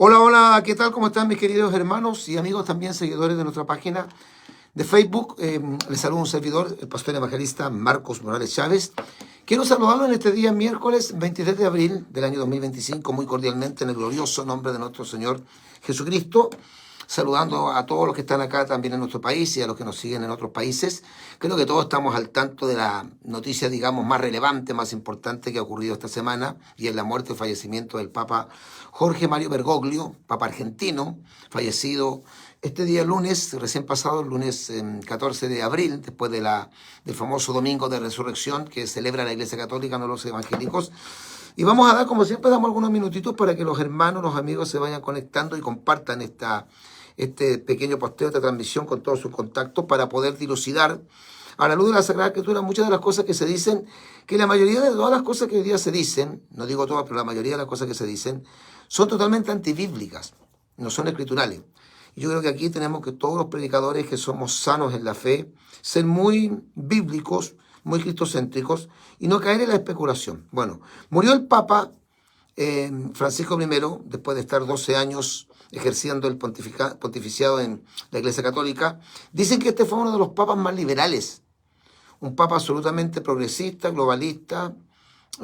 Hola, hola, ¿qué tal? ¿Cómo están mis queridos hermanos y amigos también seguidores de nuestra página de Facebook? Les saluda un servidor, el pastor evangelista Marcos Morales Chávez. Quiero saludarlo en este día miércoles 23 de abril del año 2025, muy cordialmente en el glorioso nombre de nuestro Señor Jesucristo. Saludando a todos los que están acá también en nuestro país y a los que nos siguen en otros países. Creo que todos estamos al tanto de la noticia, digamos, más relevante, más importante que ha ocurrido esta semana, y es la muerte o fallecimiento del Papa Jorge Mario Bergoglio, Papa argentino, fallecido este día lunes, recién pasado, el lunes 14 de abril, después del famoso Domingo de Resurrección que celebra la Iglesia Católica, no los evangélicos. Y vamos a dar, como siempre, damos algunos minutitos para que los hermanos, los amigos se vayan conectando y compartan este pequeño posteo, esta transmisión con todos sus contactos para poder dilucidar a la luz de la Sagrada Escritura muchas de las cosas que se dicen, que la mayoría de todas las cosas que hoy día se dicen, no digo todas, pero la mayoría de las cosas que se dicen, son totalmente antibíblicas, no son escriturales. Y yo creo que aquí tenemos que todos los predicadores que somos sanos en la fe, ser muy bíblicos, muy cristocéntricos y no caer en la especulación. Bueno, murió el Papa Francisco I, después de estar 12 años ejerciendo el pontificiado en la Iglesia Católica. Dicen que este fue uno de los papas más liberales, un papa absolutamente progresista, globalista,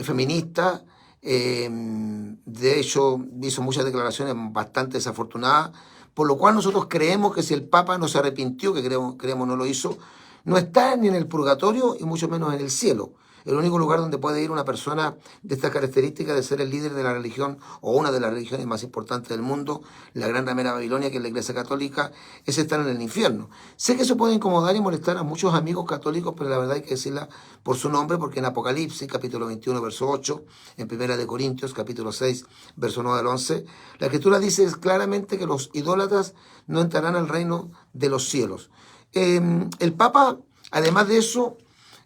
feminista. De hecho, hizo muchas declaraciones bastante desafortunadas, por lo cual nosotros creemos que si el Papa no se arrepintió, que creemos no lo hizo, no está ni en el purgatorio y mucho menos en el cielo. El único lugar donde puede ir una persona de estas características de ser el líder de la religión o una de las religiones más importantes del mundo, la Gran Ramera Babilonia, que es la Iglesia Católica, es estar en el infierno. Sé que eso puede incomodar y molestar a muchos amigos católicos, pero la verdad hay que decirla por su nombre, porque en Apocalipsis, capítulo 21, verso 8, en Primera de Corintios, capítulo 6, verso 9 al 11, la Escritura dice claramente que los idólatras no entrarán al reino de los cielos. El Papa, además de eso,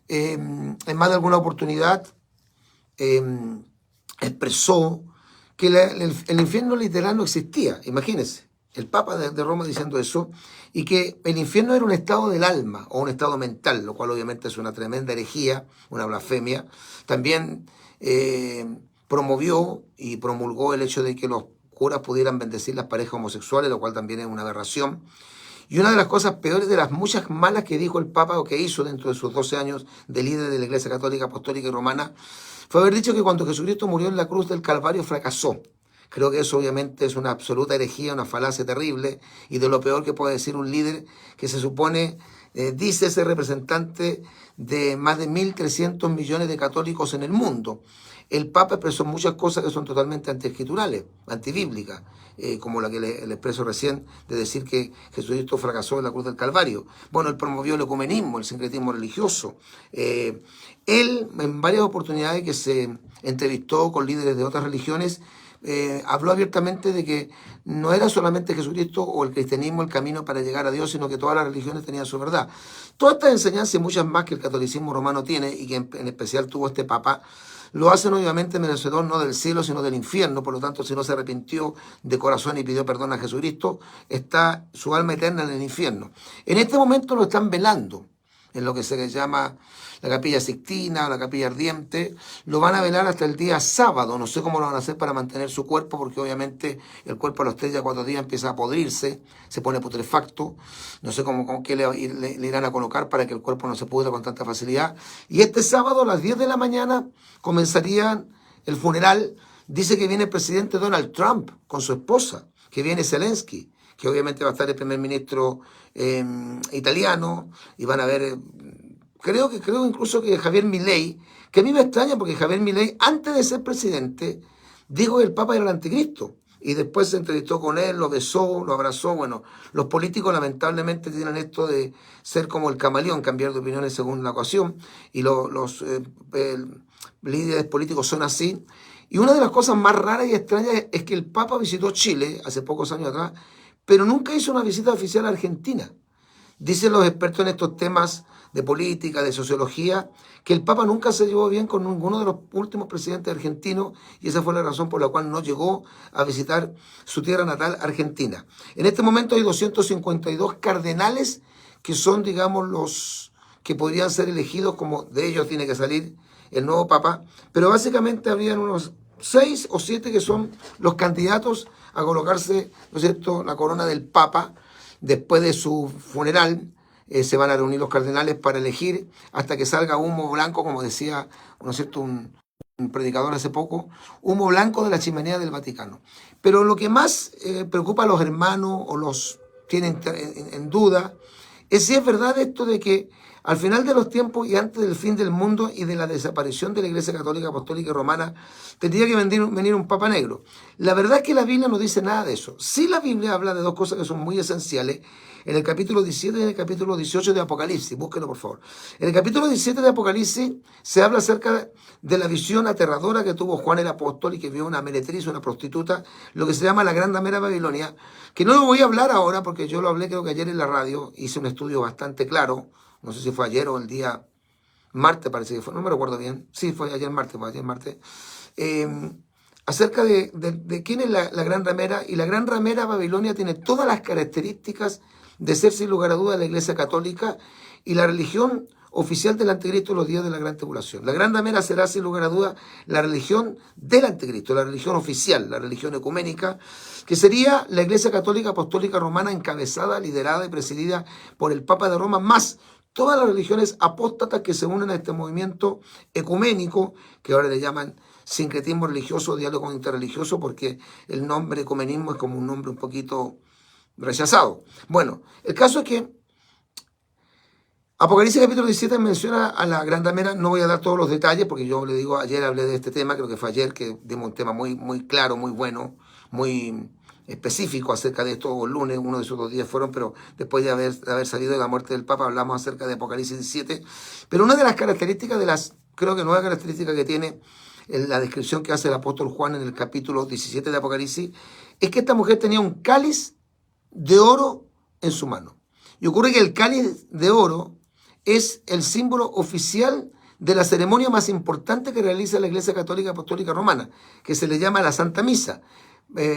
en más de alguna oportunidad expresó que el infierno literal no existía. Imagínense, el Papa de Roma diciendo eso, y que el infierno era un estado del alma o un estado mental, lo cual obviamente es una tremenda herejía, una blasfemia. También promovió y promulgó el hecho de que los curas pudieran bendecir las parejas homosexuales, lo cual también es una aberración. Y una de las cosas peores, de las muchas malas que dijo el Papa o que hizo dentro de sus 12 años de líder de la Iglesia Católica, Apostólica y Romana, fue haber dicho que cuando Jesucristo murió en la cruz del Calvario fracasó. Creo que eso obviamente es una absoluta herejía, una falacia terrible y de lo peor que puede decir un líder que se supone, dice ser representante de más de 1.300 millones de católicos en el mundo. El Papa expresó muchas cosas que son totalmente antiescriturales, antibíblicas, como la que le expreso recién, de decir que Jesucristo fracasó en la cruz del Calvario. Bueno, él promovió el ecumenismo, el sincretismo religioso. Él, en varias oportunidades que se entrevistó con líderes de otras religiones, habló abiertamente de que no era solamente Jesucristo o el cristianismo el camino para llegar a Dios, sino que todas las religiones tenían su verdad. Todas estas enseñanzas y muchas más que el catolicismo romano tiene y que en especial tuvo este Papa, lo hacen obviamente merecedor no del cielo, sino del infierno. Por lo tanto, si no se arrepintió de corazón y pidió perdón a Jesucristo, está su alma eterna en el infierno. En este momento lo están velando en lo que se llama la Capilla Sixtina, la Capilla Ardiente. Lo van a velar hasta el día sábado. No sé cómo lo van a hacer para mantener su cuerpo, porque obviamente el cuerpo a los 3 a 4 días empieza a podrirse, se pone putrefacto. No sé con qué le irán a colocar para que el cuerpo no se pudra con tanta facilidad. Y este sábado a las 10 de la mañana comenzaría el funeral. Dice que viene el presidente Donald Trump con su esposa, que viene Zelensky, que obviamente va a estar el primer ministro italiano, y van a ver, creo incluso que Javier Milei, que a mí me extraña porque Javier Milei, antes de ser presidente, dijo que el Papa era el anticristo, y después se entrevistó con él, lo besó, lo abrazó. Bueno, los políticos lamentablemente tienen esto de ser como el camaleón, cambiar de opiniones según la ocasión, y los líderes políticos son así. Y una de las cosas más raras y extrañas es que el Papa visitó Chile hace pocos años atrás, pero nunca hizo una visita oficial a Argentina. Dicen los expertos en estos temas de política, de sociología, que el Papa nunca se llevó bien con ninguno de los últimos presidentes argentinos, y esa fue la razón por la cual no llegó a visitar su tierra natal, Argentina. En este momento hay 252 cardenales que son, digamos, los que podrían ser elegidos, como de ellos tiene que salir el nuevo Papa, pero básicamente habrían unos 6 o 7 que son los candidatos a colocarse, ¿no es cierto?, la corona del Papa. Después de su funeral se van a reunir los cardenales para elegir hasta que salga humo blanco, como decía, ¿no es cierto?, un predicador hace poco, humo blanco de la chimenea del Vaticano. Pero lo que más preocupa a los hermanos o los tienen en duda es si es verdad esto de que al final de los tiempos y antes del fin del mundo y de la desaparición de la Iglesia Católica, Apostólica y Romana, tendría que venir un Papa negro. La verdad es que la Biblia no dice nada de eso. Sí, la Biblia habla de dos cosas que son muy esenciales en el capítulo 17 y en el capítulo 18 de Apocalipsis. Búsquenlo, por favor. En el capítulo 17 de Apocalipsis se habla acerca de la visión aterradora que tuvo Juan el Apóstol y que vio una meretriz, una prostituta, lo que se llama la Gran Ramera Babilonia, que no lo voy a hablar ahora porque yo lo hablé creo que ayer en la radio, hice un estudio bastante claro. No sé si fue ayer o el día martes, parece que fue, no me recuerdo bien. Sí, fue ayer martes. Acerca de quién es la gran ramera. Y la gran ramera Babilonia tiene todas las características de ser sin lugar a dudas la Iglesia Católica y la religión oficial del Anticristo en los días de la Gran Tribulación. La gran ramera será sin lugar a dudas la religión del Anticristo, la religión oficial, la religión ecuménica, que sería la Iglesia Católica Apostólica Romana encabezada, liderada y presidida por el Papa de Roma, más todas las religiones apóstatas que se unen a este movimiento ecuménico, que ahora le llaman sincretismo religioso, diálogo interreligioso, porque el nombre ecumenismo es como un nombre un poquito rechazado. Bueno, el caso es que Apocalipsis capítulo 17 menciona a la Gran Ramera. No voy a dar todos los detalles, porque yo le digo, ayer hablé de este tema, creo que fue ayer que dimos un tema muy claro, muy bueno, muy específico acerca de esto, o el lunes, uno de esos 2 días fueron, pero después de haber salido de la muerte del Papa, hablamos acerca de Apocalipsis 17. Pero una de las características, creo que nueva característica que tiene la descripción que hace el apóstol Juan en el capítulo 17 de Apocalipsis, es que esta mujer tenía un cáliz de oro en su mano. Y ocurre que el cáliz de oro es el símbolo oficial de la ceremonia más importante que realiza la Iglesia Católica Apostólica Romana, que se le llama la Santa Misa.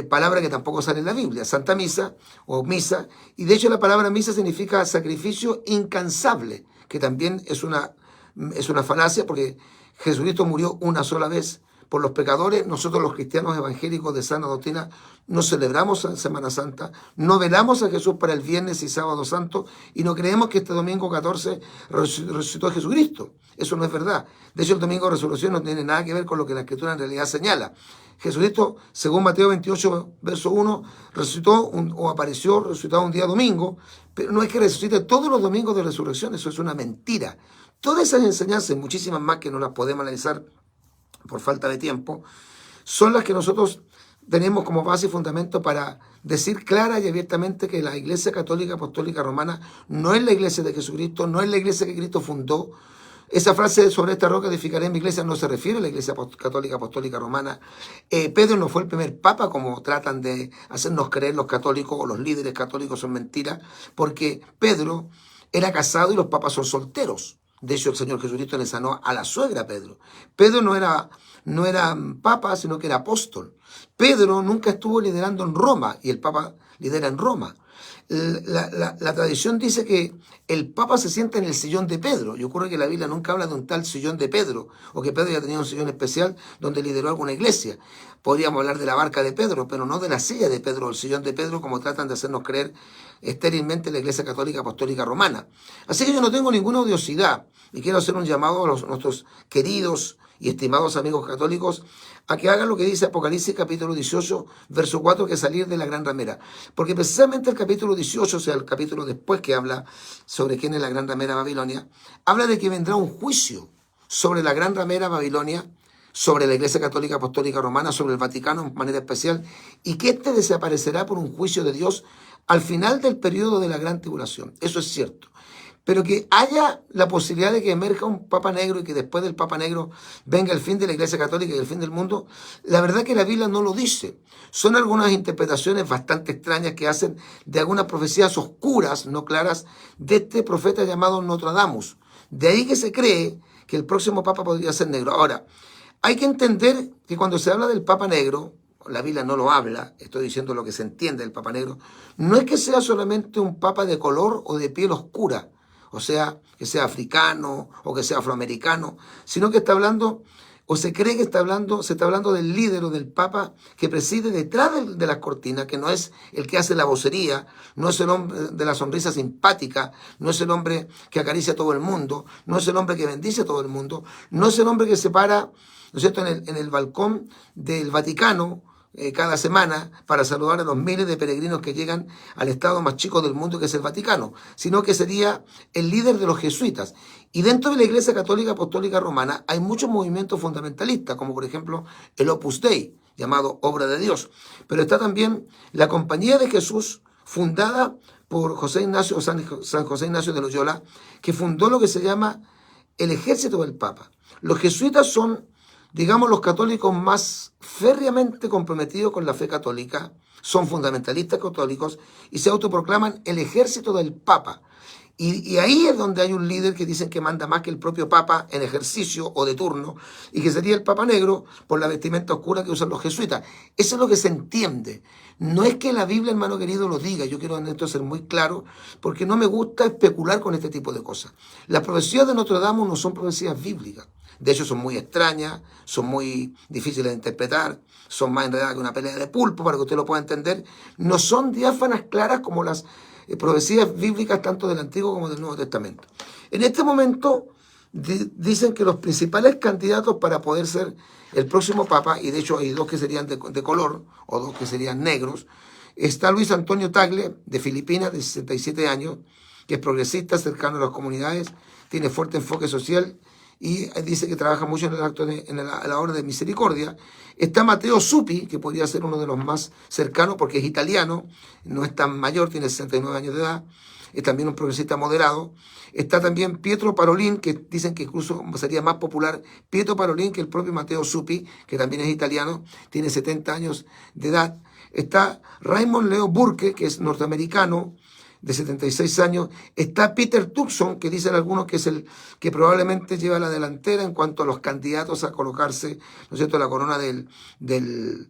Palabra que tampoco sale en la Biblia, Santa Misa o Misa, y de hecho la palabra misa significa sacrificio incansable, que también es una falacia porque Jesucristo murió una sola vez por los pecadores. Nosotros los cristianos evangélicos de sana doctrina no celebramos Semana Santa, no velamos a Jesús para el viernes y sábado santo y no creemos que este domingo 14 resucitó a Jesucristo. Eso no es verdad. De hecho, el domingo de resurrección no tiene nada que ver con lo que la Escritura en realidad señala. Jesucristo, según Mateo 28, verso 1, apareció resucitado un día domingo, pero no es que resucite todos los domingos de resurrección, eso es una mentira. Todas esas enseñanzas, y muchísimas más que no las podemos analizar por falta de tiempo, son las que nosotros tenemos como base y fundamento para decir clara y abiertamente que la Iglesia Católica Apostólica Romana no es la Iglesia de Jesucristo, no es la Iglesia que Cristo fundó. Esa frase sobre esta roca edificaré mi iglesia no se refiere a la Iglesia Católica Apostólica Romana. Pedro no fue el primer papa, como tratan de hacernos creer los católicos o los líderes católicos, son mentiras, porque Pedro era casado y los papas son solteros. De hecho, el Señor Jesucristo le sanó a la suegra a Pedro. Pedro no era papa, sino que era apóstol. Pedro nunca estuvo liderando en Roma y el papa lidera en Roma. La tradición dice que el Papa se sienta en el sillón de Pedro, y ocurre que la Biblia nunca habla de un tal sillón de Pedro, o que Pedro ya tenía un sillón especial donde lideró alguna iglesia. Podríamos hablar de la barca de Pedro, pero no de la silla de Pedro, o el sillón de Pedro, como tratan de hacernos creer estérilmente la Iglesia Católica Apostólica Romana. Así que yo no tengo ninguna odiosidad, y quiero hacer un llamado a nuestros queridos y estimados amigos católicos a que hagan lo que dice Apocalipsis capítulo 18, verso 4, que es salir de la gran ramera. Porque precisamente el capítulo 18, o sea, el capítulo después que habla sobre quién es la gran ramera Babilonia, habla de que vendrá un juicio sobre la gran ramera Babilonia, sobre la Iglesia Católica Apostólica Romana, sobre el Vaticano en manera especial, y que éste desaparecerá por un juicio de Dios al final del periodo de la gran tribulación. Eso es cierto. Pero que haya la posibilidad de que emerja un Papa Negro y que después del Papa Negro venga el fin de la Iglesia Católica y el fin del mundo, la verdad que la Biblia no lo dice. Son algunas interpretaciones bastante extrañas que hacen de algunas profecías oscuras, no claras, de este profeta llamado Nostradamus. De ahí que se cree que el próximo Papa podría ser negro. Ahora, hay que entender que cuando se habla del Papa Negro, la Biblia no lo habla, estoy diciendo lo que se entiende del Papa Negro, no es que sea solamente un Papa de color o de piel oscura, o sea, que sea africano o que sea afroamericano, sino que está hablando o se cree que se está hablando del líder o del papa que preside detrás de las cortinas, que no es el que hace la vocería, no es el hombre de la sonrisa simpática, no es el hombre que acaricia a todo el mundo, no es el hombre que bendice a todo el mundo, no es el hombre que se para, ¿no es cierto?, en el balcón del Vaticano cada semana para saludar a los miles de peregrinos que llegan al estado más chico del mundo, que es el Vaticano, sino que sería el líder de los jesuitas. Y dentro de la Iglesia Católica Apostólica Romana hay muchos movimientos fundamentalistas, como por ejemplo el Opus Dei, llamado Obra de Dios. Pero está también la Compañía de Jesús, fundada por San José Ignacio de Loyola, que fundó lo que se llama el Ejército del Papa. Los jesuitas son, digamos, los católicos más férreamente comprometidos con la fe católica, son fundamentalistas católicos y se autoproclaman el ejército del Papa. Y ahí es donde hay un líder que dicen que manda más que el propio Papa en ejercicio o de turno, y que sería el Papa Negro por la vestimenta oscura que usan los jesuitas. Eso es lo que se entiende. No es que la Biblia, hermano querido, lo diga. Yo quiero en esto ser muy claro, porque no me gusta especular con este tipo de cosas. Las profecías de Notre Dame no son profecías bíblicas. De hecho, son muy extrañas, son muy difíciles de interpretar, son más enredadas que una pelea de pulpo, para que usted lo pueda entender. No son diáfanas claras como las profecías bíblicas tanto del Antiguo como del Nuevo Testamento. En este momento dicen que los principales candidatos para poder ser el próximo Papa, y de hecho hay dos que serían de color, o dos que serían negros, está Luis Antonio Tagle, de Filipinas, de 67 años, que es progresista, cercano a las comunidades, tiene fuerte enfoque social, y dice que trabaja mucho en el acto en la obra de misericordia. Está Matteo Zuppi, que podría ser uno de los más cercanos porque es italiano, no es tan mayor, tiene 69 años de edad, es también un progresista moderado. Está también Pietro Parolin, que dicen que incluso sería más popular Pietro Parolin que el propio Matteo Zuppi, que también es italiano, tiene 70 años de edad. Está Raymond Leo Burke, que es norteamericano, de 76 años. Está Peter Turkson, que dicen algunos que es el que probablemente lleva la delantera en cuanto a los candidatos a colocarse, ¿no es cierto?, la corona del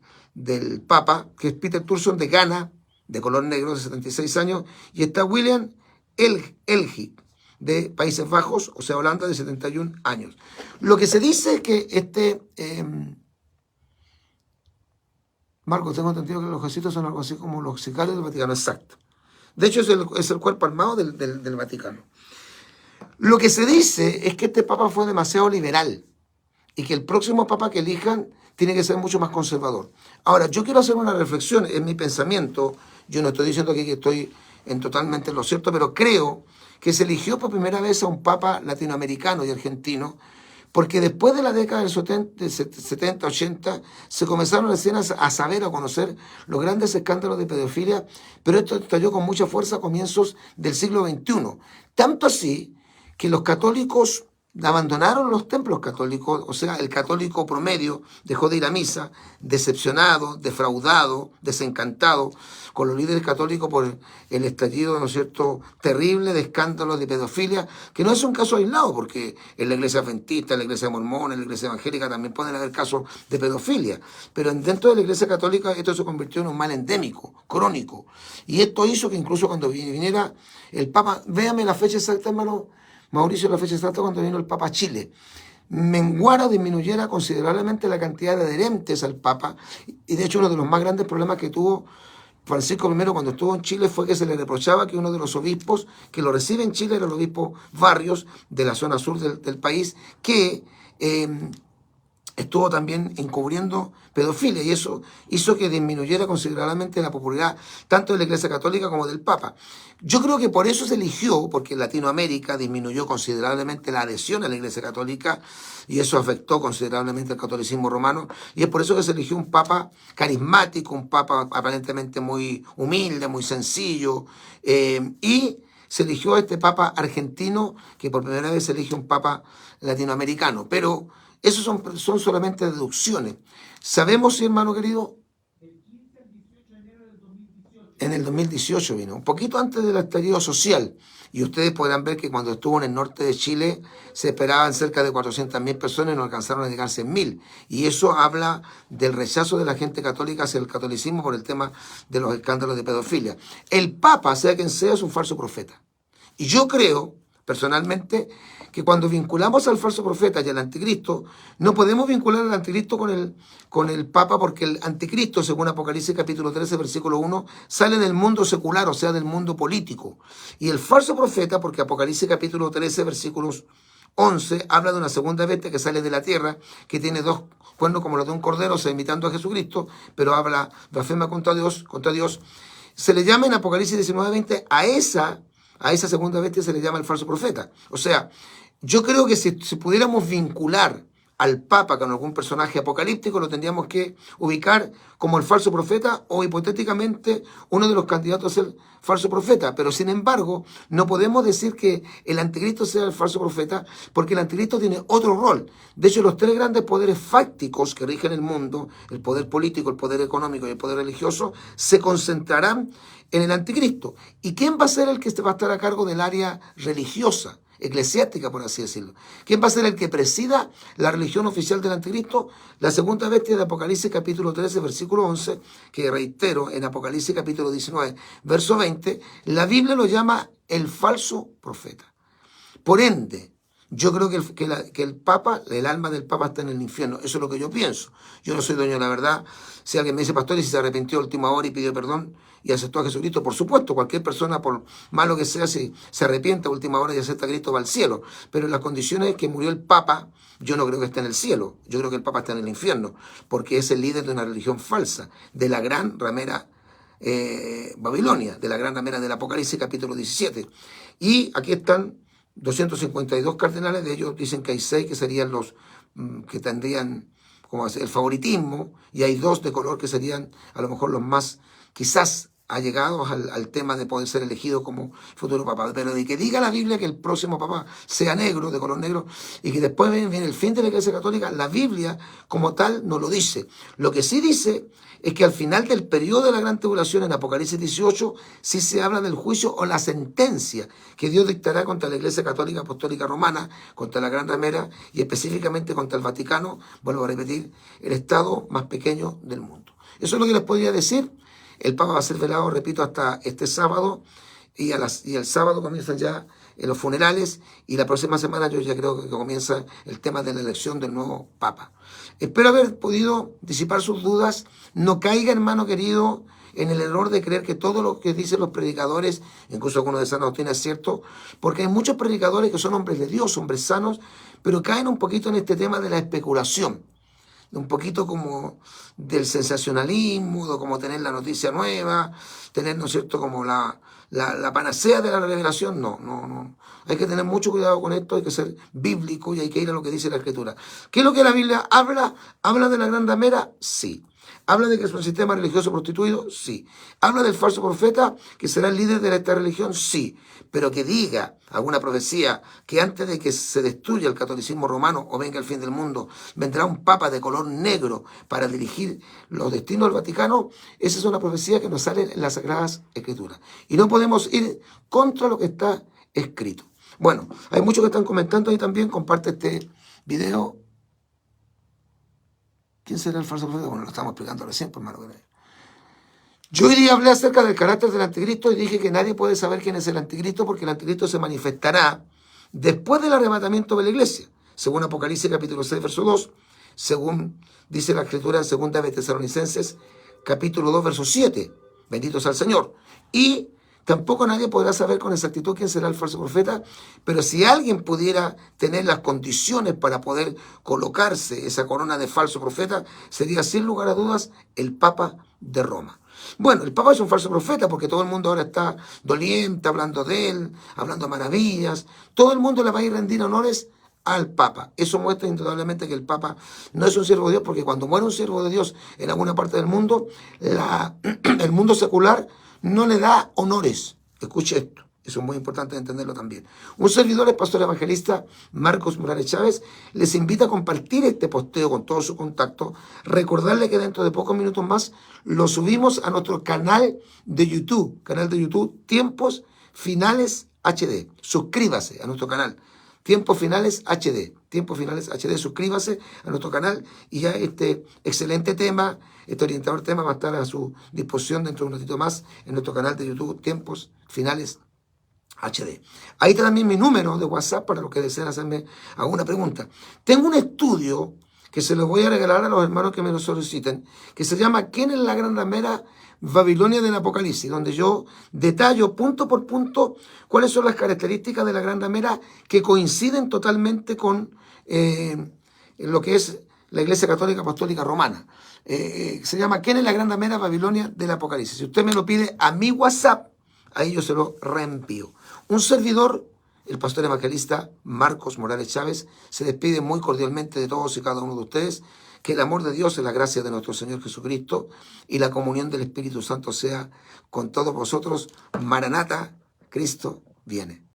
Papa, que es Peter Turkson de Ghana, de color negro, de 76 años. Y está William Elgit, de Países Bajos, o sea, Holanda, de 71 años. Lo que se dice es que Marco, tengo entendido que los jesuitas son algo así como los sicarios del Vaticano, exacto. De hecho, es el cuerpo armado del Vaticano. Lo que se dice es que este papa fue demasiado liberal y que el próximo papa que elijan tiene que ser mucho más conservador. Ahora, yo quiero hacer una reflexión en mi pensamiento. Yo no estoy diciendo aquí que estoy en totalmente lo cierto, pero creo que se eligió por primera vez a un papa latinoamericano y argentino, porque después de la década del 70, 80, se comenzaron recién a saber, a conocer los grandes escándalos de pedofilia, pero esto estalló con mucha fuerza a comienzos del siglo XXI. Tanto así que los católicos abandonaron los templos católicos, o sea, el católico promedio dejó de ir a misa, decepcionado, defraudado, desencantado con los líderes católicos por el estallido, ¿no es cierto?, terrible de escándalos de pedofilia, que no es un caso aislado, porque en la iglesia adventista, en la iglesia mormona, en la iglesia evangélica también pueden haber casos de pedofilia, pero dentro de la iglesia católica esto se convirtió en un mal endémico, crónico, y esto hizo que incluso cuando viniera el Papa, véame la fecha exacta, hermano Mauricio, la fecha exacta cuando vino el Papa a Chile, menguara o disminuyera considerablemente la cantidad de adherentes al Papa, y de hecho uno de los más grandes problemas que tuvo Francisco I cuando estuvo en Chile fue que se le reprochaba que uno de los obispos que lo recibe en Chile era el obispo Barrios, de la zona sur del país, que estuvo también encubriendo pedofilia, y eso hizo que disminuyera considerablemente la popularidad tanto de la Iglesia Católica como del Papa. Yo creo que por eso se eligió, porque en Latinoamérica disminuyó considerablemente la adhesión a la Iglesia Católica, y eso afectó considerablemente al catolicismo romano, y es por eso que se eligió un Papa carismático, un Papa aparentemente muy humilde, muy sencillo, y se eligió a este Papa argentino, que por primera vez se elige un Papa latinoamericano, pero esos son solamente deducciones. ¿Sabemos, sí, hermano querido? En el 2018 vino, un poquito antes del estallido social. Y ustedes podrán ver que cuando estuvo en el norte de Chile se esperaban cerca de 400.000 personas y no alcanzaron a llegar 100.000. Y eso habla del rechazo de la gente católica hacia el catolicismo por el tema de los escándalos de pedofilia. El Papa, sea quien sea, es un falso profeta. Y yo creo, personalmente, que cuando vinculamos al falso profeta y al anticristo, no podemos vincular al anticristo con el Papa, porque el anticristo, según Apocalipsis capítulo 13, versículo 1, sale del mundo secular, o sea, del mundo político. Y el falso profeta, porque Apocalipsis capítulo 13, versículos 11, habla de una segunda bestia que sale de la tierra, que tiene dos cuernos como los de un cordero, o sea, imitando a Jesucristo, pero habla, blasfema contra Dios. Se le llama en Apocalipsis 19:20 a esa segunda bestia se le llama el falso profeta. O sea, yo creo que si pudiéramos vincular al Papa con algún personaje apocalíptico, lo tendríamos que ubicar como el falso profeta o hipotéticamente uno de los candidatos a ser falso profeta. Pero sin embargo, no podemos decir que el anticristo sea el falso profeta, porque el anticristo tiene otro rol. De hecho, los tres grandes poderes fácticos que rigen el mundo, el poder político, el poder económico y el poder religioso, se concentrarán en el anticristo. ¿Y quién va a ser el que va a estar a cargo del área religiosa, eclesiástica, por así decirlo? ¿Quién va a ser el que presida la religión oficial del anticristo? La segunda bestia de Apocalipsis capítulo 13, versículo 11, que reitero, en Apocalipsis capítulo 19, verso 20, la Biblia lo llama el falso profeta. Por ende, yo creo que el Papa, el alma del Papa está en el infierno. Eso es lo que yo pienso. Yo no soy dueño de la verdad. Si alguien me dice, pastor, y si se arrepintió a última hora y pidió perdón y aceptó a Jesucristo, por supuesto, cualquier persona, por malo que sea, si se arrepiente a última hora y acepta a Cristo, va al cielo. Pero en las condiciones que murió el Papa, yo no creo que esté en el cielo. Yo creo que el Papa está en el infierno, porque es el líder de una religión falsa, de la gran ramera Babilonia, de la gran ramera del Apocalipsis capítulo 17. Y aquí están 252 cardenales, de ellos dicen que hay 6 que serían los que tendrían como el favoritismo, y hay 2 de color que serían a lo mejor los más quizás allegados al tema de poder ser elegido como futuro papa. Pero de que diga la Biblia que el próximo papa sea negro, de color negro, y que después viene el fin de la Iglesia Católica, la Biblia como tal no lo dice. Lo que sí dice es que al final del periodo de la gran tribulación, en Apocalipsis 18, sí se habla del juicio o la sentencia que Dios dictará contra la Iglesia Católica Apostólica Romana, contra la Gran Ramera y específicamente contra el Vaticano, vuelvo a repetir, el Estado más pequeño del mundo. Eso es lo que les podría decir. El Papa va a ser velado, repito, hasta este sábado, y el sábado comienzan ya los funerales, y la próxima semana yo ya creo que comienza el tema de la elección del nuevo Papa. Espero haber podido disipar sus dudas. No caiga, hermano querido, en el error de creer que todo lo que dicen los predicadores, incluso algunos de sana doctrina, es cierto, porque hay muchos predicadores que son hombres de Dios, hombres sanos, pero caen un poquito en este tema de la especulación, un poquito como del sensacionalismo, de como tener la noticia nueva, tener, ¿no es cierto?, como la panacea de la revelación. No. Hay que tener mucho cuidado con esto, hay que ser bíblico y hay que ir a lo que dice la Escritura. ¿Qué es lo que la Biblia habla? ¿Habla de la gran ramera? Sí. ¿Habla de que es un sistema religioso prostituido? Sí. ¿Habla del falso profeta que será el líder de esta religión? Sí. Pero que diga alguna profecía que antes de que se destruya el catolicismo romano o venga el fin del mundo, vendrá un papa de color negro para dirigir los destinos del Vaticano, esa es una profecía que nos sale en las Sagradas Escrituras. Y no podemos ir contra lo que está escrito. Bueno, hay muchos que están comentando ahí también. Comparte este video. ¿Quién será el falso profeta? Bueno, lo estamos explicando recién, por malo que no. Yo hoy día hablé acerca del carácter del anticristo y dije que nadie puede saber quién es el anticristo, porque el anticristo se manifestará después del arrebatamiento de la iglesia, según Apocalipsis capítulo 6, verso 2, según dice la Escritura en 2 de Tesalonicenses capítulo 2, verso 7. Bendito sea el Señor. Y tampoco nadie podrá saber con exactitud quién será el falso profeta, pero si alguien pudiera tener las condiciones para poder colocarse esa corona de falso profeta, sería sin lugar a dudas el Papa de Roma. Bueno, el Papa es un falso profeta porque todo el mundo ahora está doliente, hablando de él, hablando maravillas. Todo el mundo le va a ir a rendir honores al Papa. Eso muestra indudablemente que el Papa no es un siervo de Dios, porque cuando muere un siervo de Dios en alguna parte del mundo, el mundo secular no le da honores. Escuche esto. Eso es muy importante entenderlo también. Un servidor, el pastor evangelista Marcos Morales Chávez, les invita a compartir este posteo con todo su contacto. Recordarle que dentro de pocos minutos más lo subimos a nuestro canal de YouTube. Canal de YouTube, Tiempos Finales HD. Suscríbase a nuestro canal. Tiempos Finales HD. Tiempos Finales HD. Suscríbase a nuestro canal y ya este excelente tema, este orientador tema va a estar a su disposición dentro de un ratito más en nuestro canal de YouTube, Tiempos Finales HD. Ahí está también mi número de WhatsApp para los que deseen hacerme alguna pregunta. Tengo un estudio que se los voy a regalar a los hermanos que me lo soliciten, que se llama ¿Quién es la gran ramera Babilonia del Apocalipsis? Donde yo detallo punto por punto cuáles son las características de la gran ramera que coinciden totalmente con lo que es la Iglesia Católica Apostólica Romana. Se llama ¿Quién es la gran ramera Babilonia del Apocalipsis? Si usted me lo pide a mi WhatsApp, ahí yo se lo reenvío. Un servidor, el pastor evangelista Marcos Morales Chávez, se despide muy cordialmente de todos y cada uno de ustedes. Que el amor de Dios y la gracia de nuestro Señor Jesucristo y la comunión del Espíritu Santo sea con todos vosotros. Maranata, Cristo viene.